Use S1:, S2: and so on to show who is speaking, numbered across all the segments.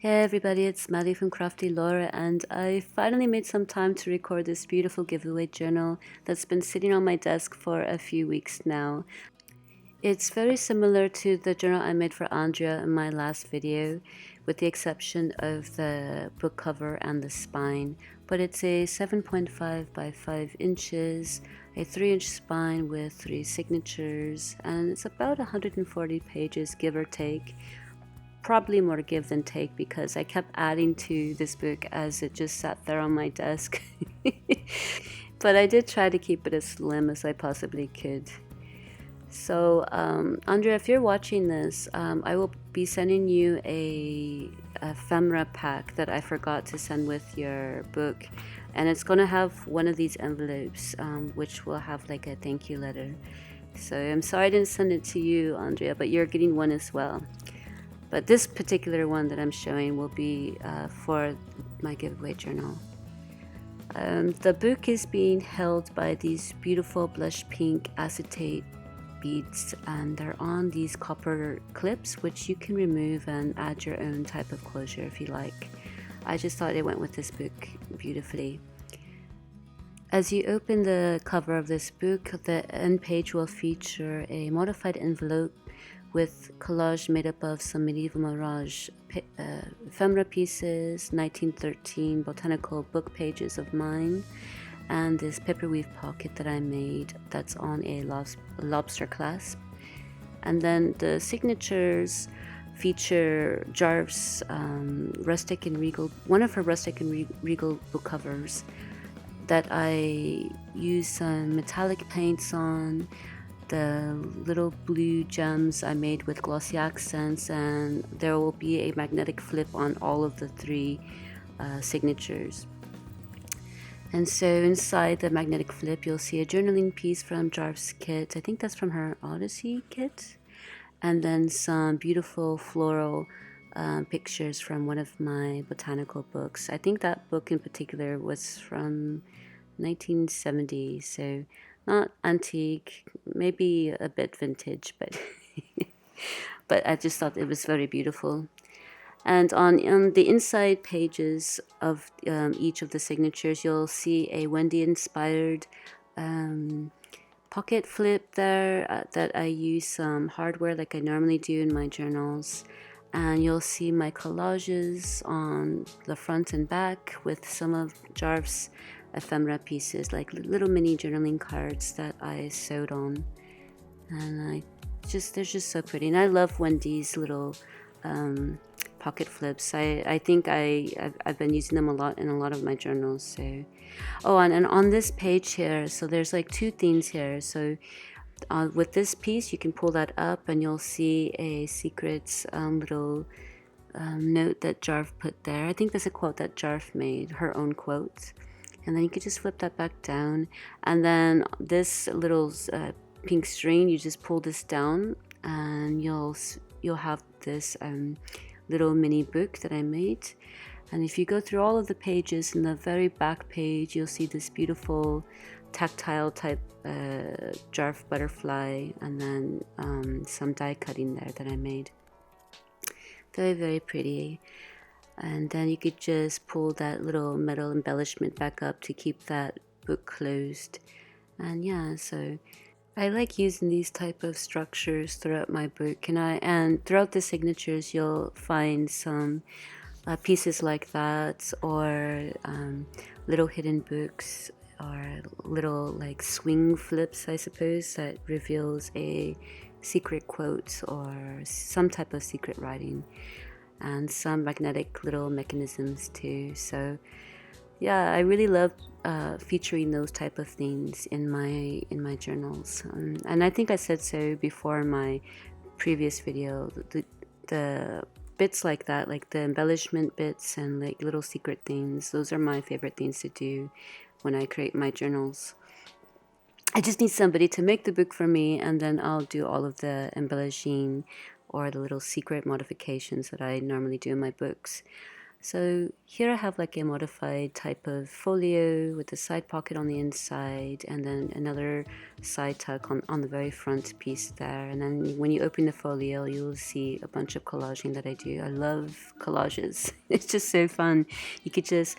S1: Hey everybody, it's Maddie from CraftyLore, and I finally made some time to record this beautiful giveaway journal that's been sitting on my desk for a few weeks now. It's very similar to the journal I made for Andrea in my last video, with the exception of the book cover and the spine, but it's a 7.5 by 5 inches, a 3-inch spine with 3 signatures, and it's about 140 pages, give or take. Probably more give than take because I kept adding to this book as it just sat there on my desk. But I did try to keep it as slim as I possibly could. So, Andrea, if you're watching this, I will be sending you a ephemera pack that I forgot to send with your book. And it's going to have one of these envelopes, which will have like a thank you letter. So I'm sorry I didn't send it to you, Andrea, but you're getting one as well. But this particular one that I'm showing will be for my giveaway journal. The book is being held by these beautiful blush pink acetate beads, and they're on these copper clips which you can remove and add your own type of closure if you like. I just thought it went with this book beautifully. As you open the cover of this book, the end page will feature a modified envelope with collage made up of some medieval Mirage ephemera pieces, 1913 botanical book pages of mine, and this paperweave pocket that I made that's on a lobster clasp. And then the signatures feature Jarf's Rustic and Regal, one of her Rustic and Regal book covers that I use some metallic paints on, the little blue gems I made with glossy accents, and there will be a magnetic flip on all of the 3 signatures. And so inside the magnetic flip you'll see a journaling piece from Jarf's kit. I think that's from her ODYSSEY kit. And then some beautiful floral pictures from one of my botanical books. I think that book in particular was from 1970, so not antique, maybe a bit vintage, but but I just thought it was very beautiful. And on the inside pages of each of the signatures, you'll see a Wendy-inspired pocket flip there that I use some hardware like I normally do in my journals. And you'll see my collages on the front and back with some of Jarf's ephemera pieces, like little mini journaling cards that I sewed on. And they're just so pretty. And I love Wendy's little pocket flips. I think I've been using them a lot in a lot of my journals. So, oh, and on this page here, so there's like 2 themes here. So with this piece, you can pull that up and you'll see a secret little note that Jarf put there. I think there's a quote that Jarf made, her own quote. And then you could just flip that back down. And then this little pink string, you just pull this down and you'll have this little mini book that I made. And if you go through all of the pages, in the very back page, you'll see this beautiful tactile type Jarf butterfly, and then some die cutting there that I made. Very, very pretty. And then you could just pull that little metal embellishment back up to keep that book closed. And yeah, so I like using these type of structures throughout my book, and throughout the signatures you'll find some pieces like that, or little hidden books, or little like swing flips, I suppose, that reveals a secret quote or some type of secret writing, and some magnetic little mechanisms too. So yeah, I really love featuring those type of things in my journals, and I think I said so before in my previous video. The bits like that, like the embellishment bits and like little secret things, those are my favorite things to do when I create my journals. I just need somebody to make the book for me, and then I'll do all of the embellishing or the little secret modifications that I normally do in my books. So here I have like a modified type of folio with a side pocket on the inside, and then another side tuck on the very front piece there. And then when you open the folio, you'll see a bunch of collaging that I do. I love collages. It's just so fun. You could just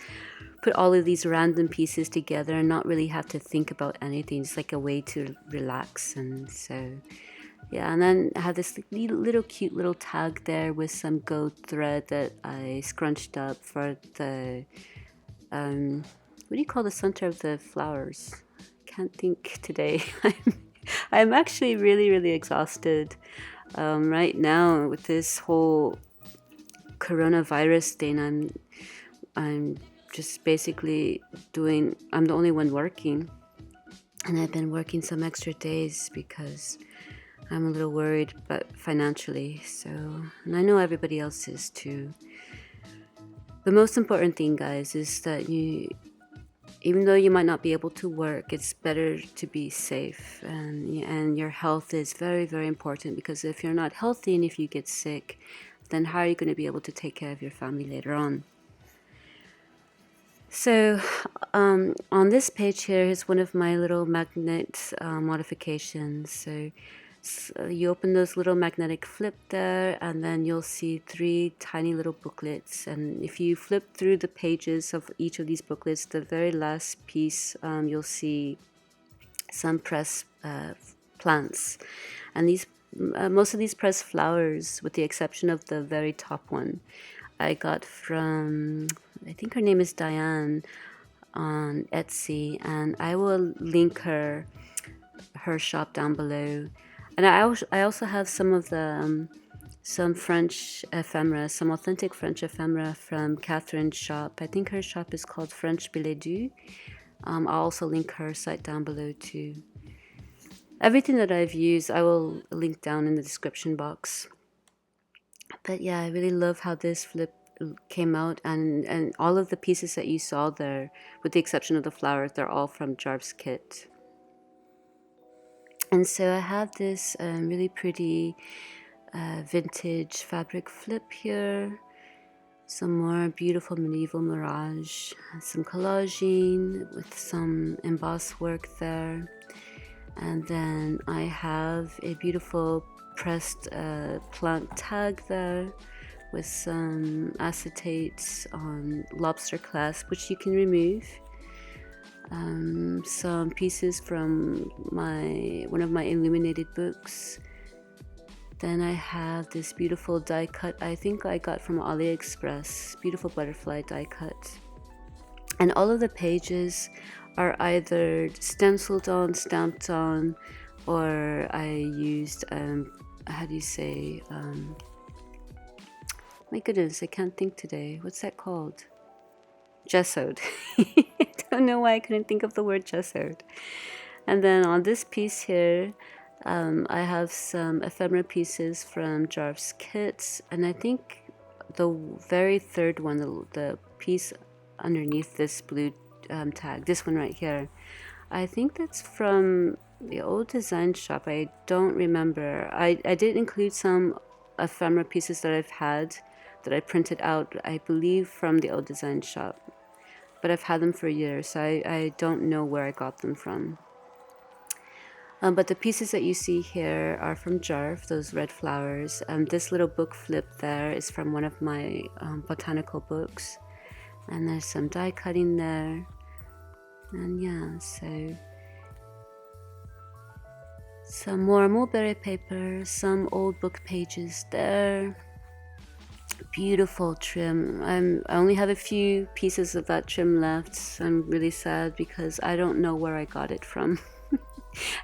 S1: put all of these random pieces together and not really have to think about anything. It's like a way to relax. And so yeah, and then I have this little cute little tag there with some gold thread that I scrunched up for the, what do you call the center of the flowers? Can't think today. I'm actually really exhausted right now with this whole coronavirus thing. I'm just basically I'm the only one working, and I've been working some extra days because I'm a little worried, but financially, so, and I know everybody else is too. The most important thing, guys, is that even though you might not be able to work, it's better to be safe, and your health is very important, because if you're not healthy and if you get sick, then how are you going to be able to take care of your family later on? So on this page here is one of my little magnet modifications. So you open those little magnetic flip there, and then you'll see 3 tiny little booklets. And if you flip through the pages of each of these booklets, the very last piece, you'll see some pressed plants. And these most of these pressed flowers, with the exception of the very top one, I got from, I think her name is Diane, on Etsy, and I will link her shop down below. And I also have some of the some French ephemera, some authentic French ephemera from Catherine's shop. I think her shop is called French Billet Doux. I'll also link her site down below too. Everything that I've used I will link down in the description box. But yeah, I really love how this flip came out, and all of the pieces that you saw there, with the exception of the flowers, they're all from Jarf's kit. And so I have this really pretty vintage fabric flip here, some more beautiful medieval Mirage, some collaging with some embossed work there, and then I have a beautiful pressed plant tag there with some acetates on lobster clasp, which you can remove. Some pieces from one of my illuminated books. Then I have this beautiful die cut I think I got from AliExpress, beautiful butterfly die cut. And all of the pages are either stenciled on, stamped on, or I used, how do you say, my goodness, I can't think today. What's that called? Gessoed. I don't know why I couldn't think of the word gessoed. And then on this piece here, I have some ephemera pieces from Jarf's kits, and I think the very third one, the piece underneath this blue tag, this one right here, I think that's from the old design shop. I don't remember. I did include some ephemera pieces that I've had that I printed out, I believe, from the old design shop, but I've had them for years, so I don't know where I got them from. But the pieces that you see here are from Jarf, those red flowers. This little book flip there is from one of my botanical books. And there's some die cutting there. And yeah, so some more mulberry paper, some old book pages there. Beautiful trim. I only have a few pieces of that trim left. So I'm really sad because I don't know where I got it from.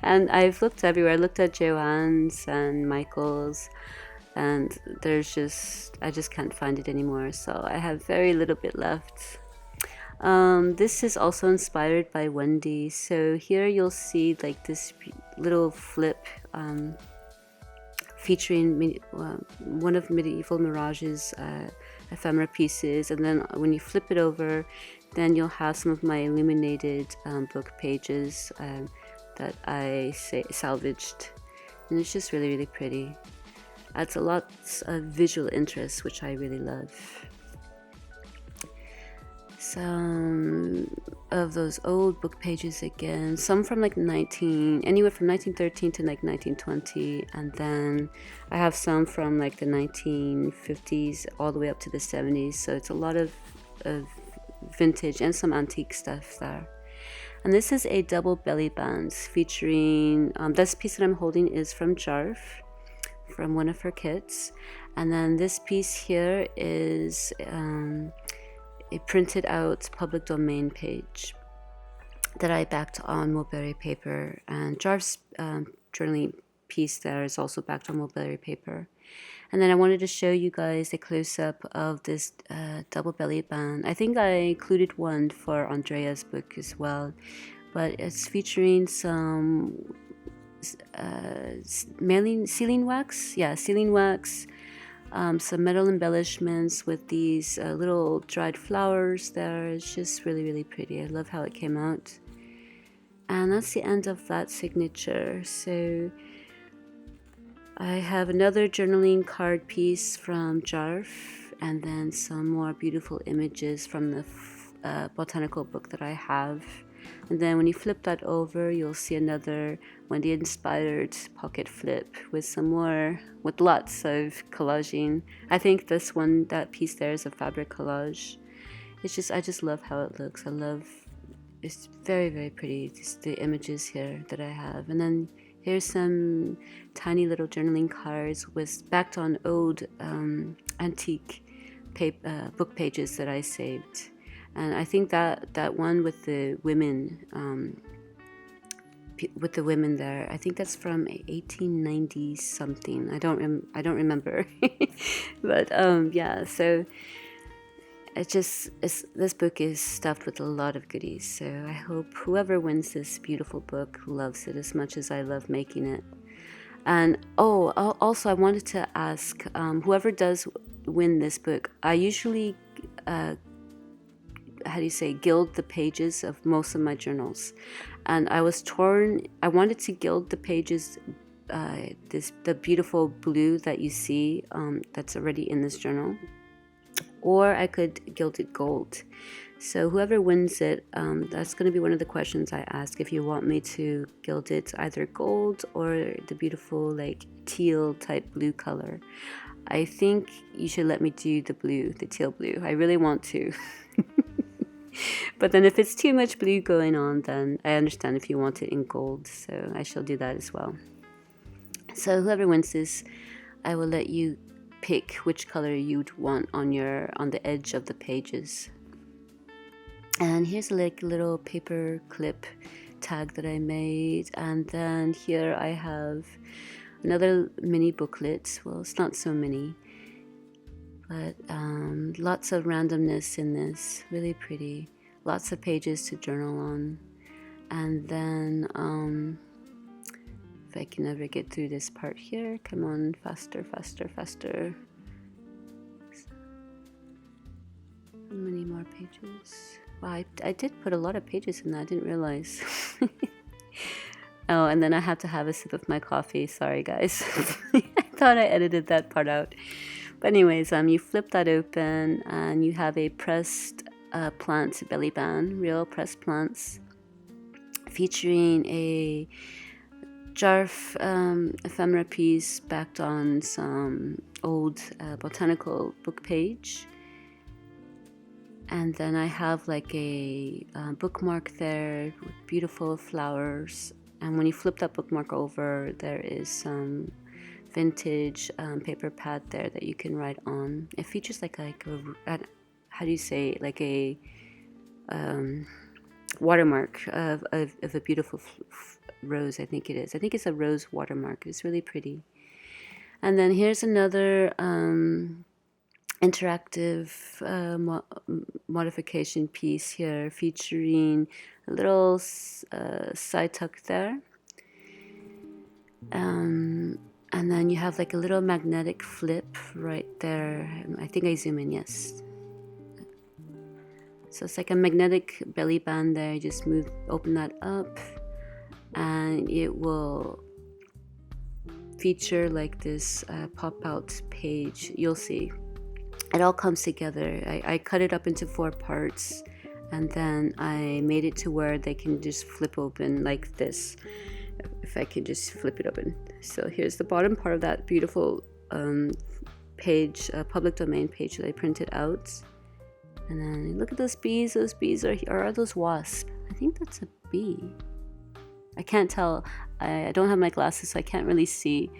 S1: And I've looked everywhere. I looked at Joann's and Michael's, and I just can't find it anymore. So I have very little bit left. This is also inspired by Wendy. So here you'll see like this little flip featuring one of Medieval Mirage's ephemera pieces, and then when you flip it over, then you'll have some of my illuminated book pages that I salvaged, and it's just really pretty. Adds a lot of visual interest, which I really love. some of those old book pages again, some from like anywhere from 1913 to like 1920, and then I have some from like the 1950s all the way up to the 70s, so it's a lot of vintage and some antique stuff there. And this is a double belly band featuring, this piece that I'm holding is from Jarf, from one of her kits, and then this piece here is a printed out public domain page that I backed on mulberry paper, and Jarf's journaling piece there is also backed on mulberry paper. And then I wanted to show you guys a close-up of this double belly band. I think I included one for Andrea's book as well, but it's featuring some sealing wax, some metal embellishments with these little dried flowers there. It's just really, really pretty. I love how it came out. And that's the end of that signature. So I have another journaling card piece from Jarf, and then some more beautiful images from the botanical book that I have. And then when you flip that over, you'll see another Wendy inspired pocket flip with some more, with lots of collaging. I think this one, that piece there is a fabric collage. It's just, I just love how it looks. It's very, very pretty, just the images here that I have. And then here's some tiny little journaling cards with backed on old antique book pages that I saved. And I think that one with the women there, I think that's from 1890 something. I don't remember, but yeah. So this book is stuffed with a lot of goodies. So I hope whoever wins this beautiful book loves it as much as I love making it. And also I wanted to ask, whoever does win this book, I usually gild the pages of most of my journals, and I was torn. I wanted to gild the pages the beautiful blue that you see that's already in this journal, or I could gild it gold. So whoever wins it, that's going to be one of the questions I ask, if you want me to gild it either gold or the beautiful like teal type blue color. I think you should let me do the teal blue. I really want to. But then if it's too much blue going on, then I understand if you want it in gold, so I shall do that as well. So whoever wins this, I will let you pick which color you'd want on the edge of the pages. And here's like a little paper clip tag that I made, and then here I have another mini booklet. Well, it's not so mini, but lots of randomness in this, really pretty, lots of pages to journal on. And then if I can ever get through this part here, come on, faster. How many more pages? Wow, I did put a lot of pages in that, I didn't realize. Oh, and then I have to have a sip of my coffee, sorry guys. I thought I edited that part out. But anyways, you flip that open and you have a pressed plant belly band, real pressed plants, featuring a Jarf ephemera piece backed on some old botanical book page. And then I have like a bookmark there with beautiful flowers. And when you flip that bookmark over, there is some vintage paper pad there that you can write on. It features like a watermark of a beautiful rose. I think it is. I think it's a rose watermark. It's really pretty. And then here's another interactive modification piece here, featuring a little side tuck there. And then you have like a little magnetic flip right there. I think I zoom in, yes. So it's like a magnetic belly band there. You just open that up, and it will feature like this pop out page. You'll see. it all comes together. I cut it up into 4 parts, and then I made it to where they can just flip open like this. If I can just flip it open. So here's the bottom part of that beautiful page, public domain page that I printed out. And then look at those bees. Those bees are those wasps? I think that's a bee. I can't tell. I don't have my glasses, so I can't really see.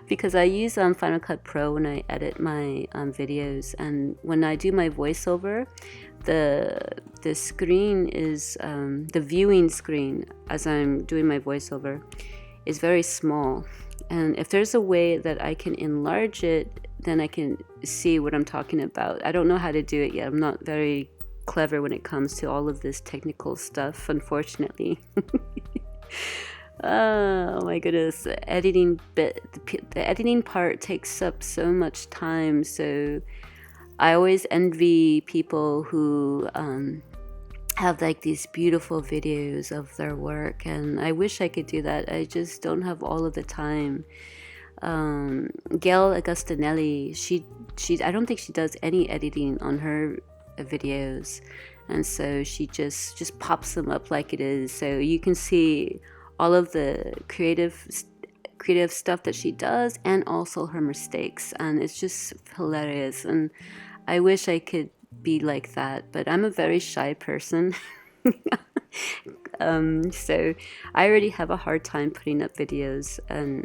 S1: Because I use Final Cut Pro when I edit my videos, and when I do my voiceover, the screen is the viewing screen as I'm doing my voiceover is very small, and if there's a way that I can enlarge it, then I can see what I'm talking about. I don't know how to do it yet. I'm not very clever when it comes to all of this technical stuff, unfortunately. Oh my goodness, the editing part takes up so much time, so I always envy people who have like these beautiful videos of their work, and I wish I could do that. I just don't have all of the time. Gail Agustinelli, she I don't think she does any editing on her videos, and so she just pops them up like it is, so you can see all of the creative stuff that she does, and also her mistakes, and it's just hilarious. And I wish I could be like that, but I'm a very shy person. So I already have a hard time putting up videos and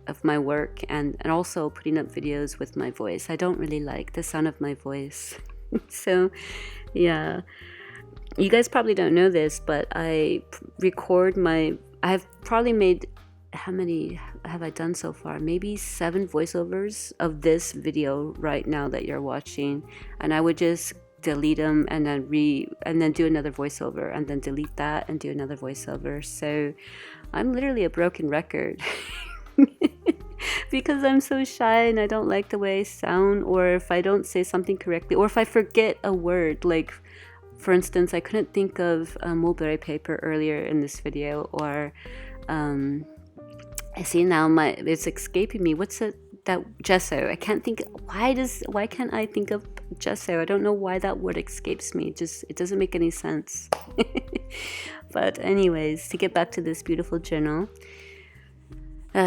S1: of my work, and also putting up videos with my voice. I don't really like the sound of my voice. So yeah, you guys probably don't know this, but I have probably made, how many have I done so far? Maybe 7 voiceovers of this video right now that you're watching, and I would just delete them and then do another voiceover, and then delete that and do another voiceover. So I'm literally a broken record. Because I'm so shy and I don't like the way I sound, or if I don't say something correctly, or if I forget a word. Like, for instance, I couldn't think of mulberry paper earlier in this video, or I see now it's escaping me. What's it? That gesso. I can't think. Why can't I think of gesso? I don't know why that word escapes me. It doesn't make any sense. But anyways, to get back to this beautiful journal.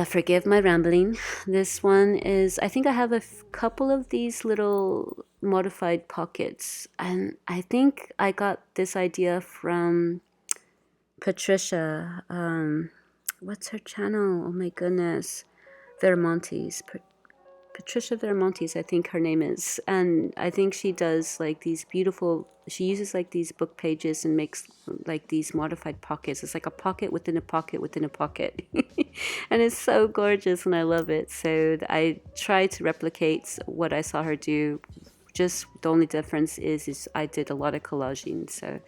S1: Forgive my rambling. This one is, I think I have a couple of these little modified pockets, and I think I got this idea from Patricia. What's her channel? Oh my goodness. Veramontes. Patricia Veramontes, I think her name is. And I think she does like these beautiful, she uses like these book pages and makes like these modified pockets. It's like a pocket within a pocket within a pocket. And it's so gorgeous and I love it. So I try to replicate what I saw her do. Just the only difference is I did a lot of collaging. So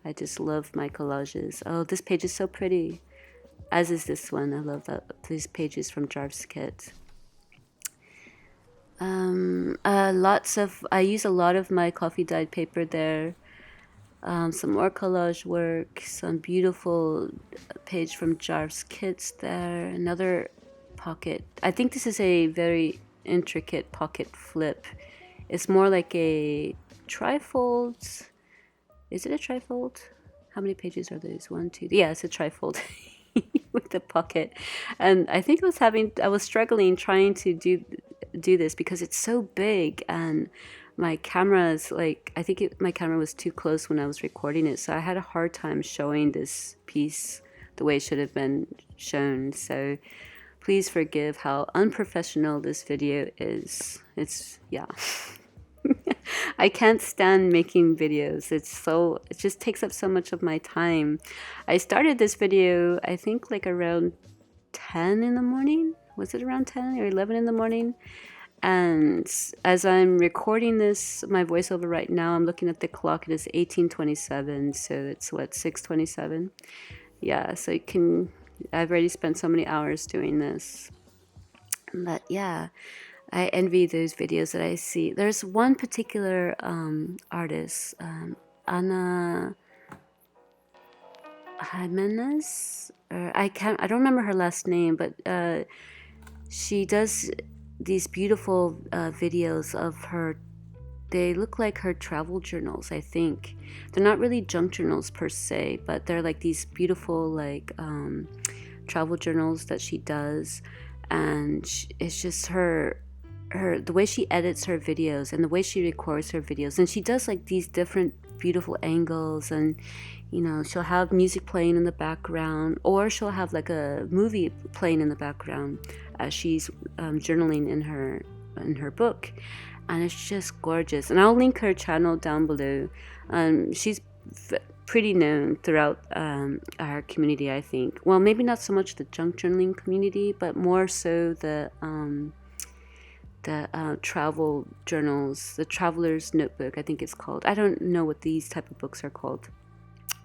S1: I just love my collages. Oh, this page is so pretty. As is this one. I love these pages from Jarf's kit. I use a lot of my coffee dyed paper there. Some more collage work, some beautiful page from Jarf's kits there. Another pocket. I think this is a very intricate pocket flip. It's more like a trifold. Is it a trifold? How many pages are those? 1, 2. Yeah, it's a trifold. With the pocket. And I think I was struggling trying to do this because it's so big, and my camera's like, I think my camera was too close when I was recording it, so I had a hard time showing this piece the way it should have been shown. So please forgive how unprofessional this video is. Yeah. I can't stand making videos. It just takes up so much of my time. I started this video, I think like around 10 in the morning. Was it around 10 or 11 in the morning? And as I'm recording this, my voiceover right now, I'm looking at the clock. It is 18:27, so it's what, 6:27? Yeah, so I've already spent so many hours doing this. But yeah, I envy those videos that I see. There's one particular artist, Ana Jiménez, or I don't remember her last name, but she does these beautiful videos of her. They look like her travel journals, I think. They're not really junk journals per se, but they're like these beautiful like travel journals that she does. And it's just the way she edits her videos and the way she records her videos. And she does like these different beautiful angles, and she'll have music playing in the background, or she'll have like a movie playing in the background as she's journaling in her book. And it's just gorgeous. And I'll link her channel down below. She's pretty known throughout our community, I think. Well, maybe not so much the junk journaling community, but more so the travel journals, the traveler's notebook, I think it's called. I don't know what these type of books are called,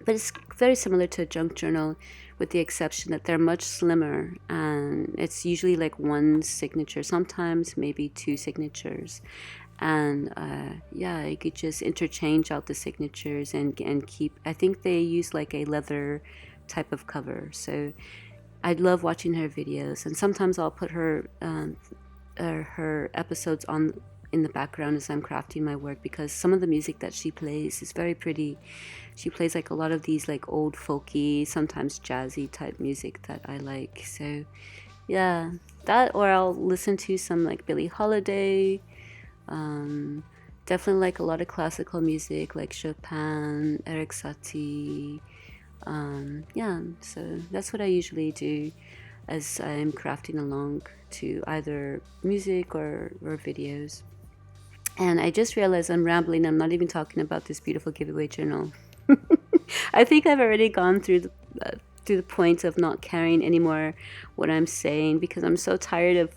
S1: but it's very similar to a junk journal, with the exception that they're much slimmer, and it's usually like one signature, sometimes maybe two signatures. And yeah, you could just interchange out the signatures and keep. I think they use like a leather type of cover. So I love watching her videos, and sometimes I'll put her episodes on in the background as I'm crafting my work, because some of the music that she plays is very pretty. She plays like a lot of these like old folky, sometimes jazzy type music that I like. So yeah, that, or I'll listen to some like Billie Holiday. Definitely like a lot of classical music like Chopin, Eric Satie. Yeah, so that's what I usually do as I'm crafting along to either music or videos. And I just realized I'm rambling. I'm not even talking about this beautiful giveaway journal. I think I've already gone through the point of not caring anymore what I'm saying, because I'm so tired of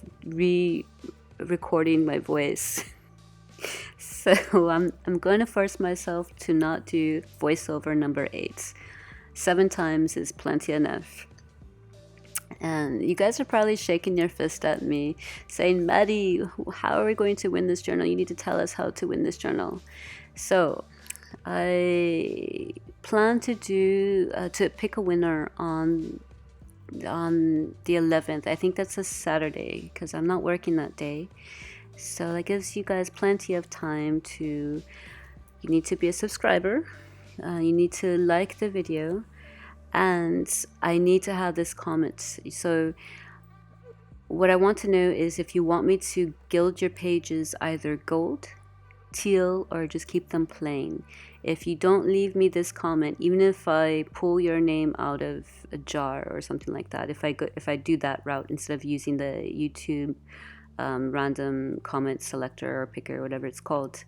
S1: recording my voice. So I'm going to force myself to not do voiceover number 8. 7 times is plenty enough. And you guys are probably shaking your fist at me, saying, Maddie, how are we going to win this journal? You need to tell us how to win this journal. So I plan to to pick a winner on the 11th. I think that's a Saturday, because I'm not working that day. So that gives you guys plenty of time to. You need to be a subscriber. You need to like the video. And I need to have this comment. So what I want to know is if you want me to gild your pages either gold, teal, or just keep them plain. If you don't leave me this comment, even if I pull your name out of a jar or something like that, if I do that route instead of using the YouTube random comment selector or picker, whatever it's called,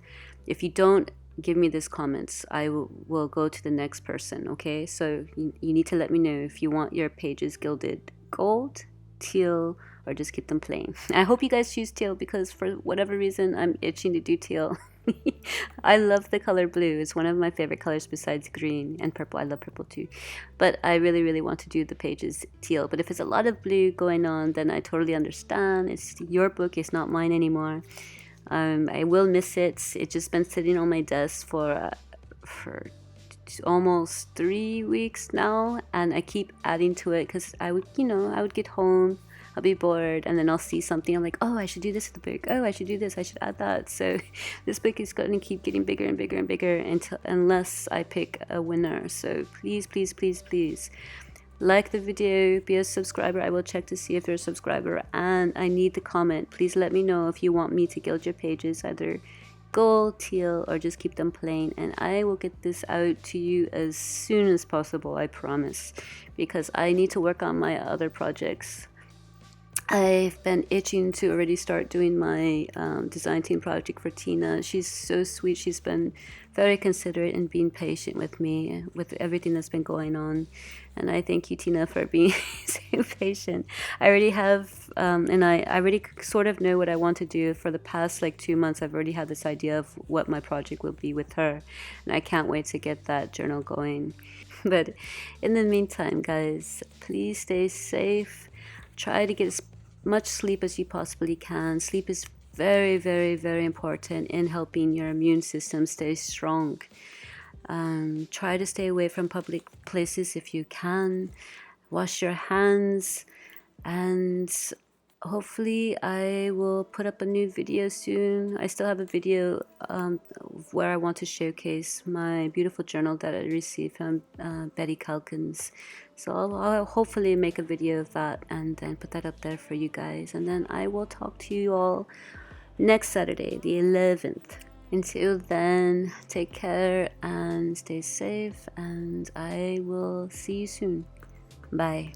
S1: if you don't give me this comments, I will go to the next person. Okay, so you need to let me know if you want your pages gilded gold, teal, or just keep them plain. I hope you guys choose teal, because for whatever reason I'm itching to do teal. I love the color blue. It's one of my favorite colors besides green and purple. I love purple too, but I really want to do the pages teal. But if it's a lot of blue going on, then I totally understand. It's your book, it's not mine anymore. I will miss it. It's just been sitting on my desk for almost 3 weeks now, and I keep adding to it, because I would get home, I'll be bored, and then I'll see something. I'm like, oh, I should do this to the book. Oh, I should do this. I should add that. So this book is going to keep getting bigger and bigger and bigger unless I pick a winner. So please, please, please, please like the video, be a subscriber. I will check to see if you're a subscriber, and I need the comment. Please let me know if you want me to gild your pages either gold, teal, or just keep them plain, and I will get this out to you as soon as possible, I promise, because I need to work on my other projects. I've been itching to already start doing my design team project for Tina. She's so sweet. She's been very considerate and being patient with me with everything that's been going on. And I thank you, Tina, for being so patient. I already have, and I already sort of know what I want to do. For the past like 2 months, I've already had this idea of what my project will be with her. And I can't wait to get that journal going. But in the meantime, guys, please stay safe. Try to get as much sleep as you possibly can. Sleep is very, very, very important in helping your immune system stay strong. Try to stay away from public places if you can. Wash your hands, and Hopefully I will put up a new video soon. I still have a video where I want to showcase my beautiful journal that I received from Betty Calkins. So I'll hopefully make a video of that and then put that up there for you guys. And then I will talk to you all next Saturday, the 11th. Until then, take care and stay safe, and I will see you soon. Bye.